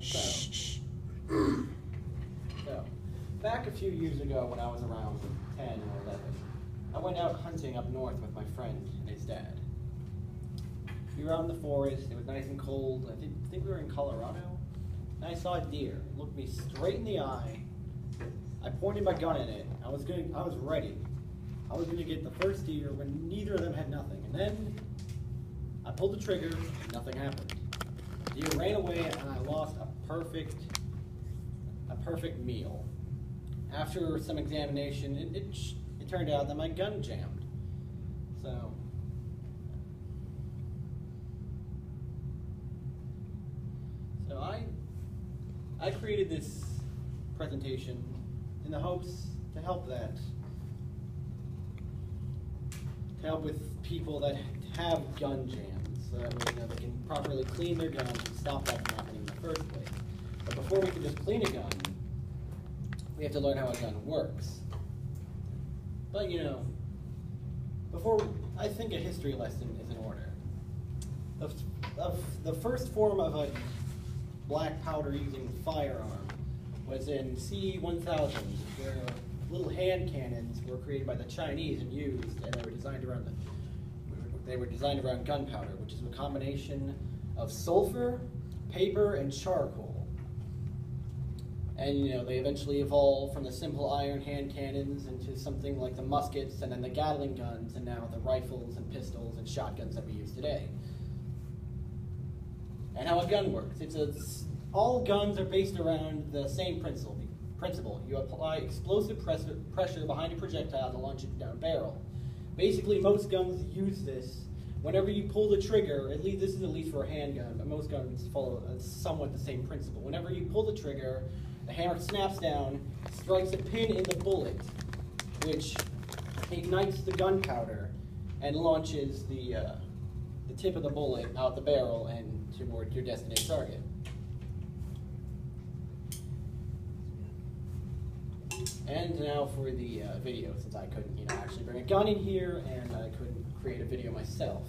So, back a few years ago when I was around 10 or 11, I went out hunting up north with my friend and his dad. We were out in the forest, it was nice and cold. I think we were in Colorado, and I saw a deer. It looked me straight in the eye. I pointed my gun at it. I was ready. I was gonna get the first deer when neither of them had nothing. And then I pulled the trigger and nothing happened. The deer ran away and I lost a perfect meal. After some examination, it turned out that my gun jammed. So I created this presentation in the hopes to help with people that have gun jams, so that way, they can properly clean their guns and stop that from happening in the first place. But before we can just clean a gun, we have to learn how a gun works. But I think a history lesson is in order. The first form of a black powder using firearm was in CE 1000, where little hand cannons were created by the Chinese and used, and they were designed around gunpowder, which is a combination of sulfur, paper, and charcoal. And they eventually evolved from the simple iron hand cannons into something like the muskets, and then the Gatling guns, and now the rifles and pistols and shotguns that we use today. And how a gun works. All guns are based around the same principle. You apply explosive pressure behind a projectile to launch it down a barrel. Basically, most guns use this. Whenever you pull the trigger, this is at least for a handgun, but most guns follow somewhat the same principle. Whenever you pull the trigger, the hammer snaps down, strikes a pin in the bullet, which ignites the gunpowder and launches the tip of the bullet out the barrel and toward your destined target. And now for the video, since I couldn't actually bring a gun in here and I couldn't create a video myself.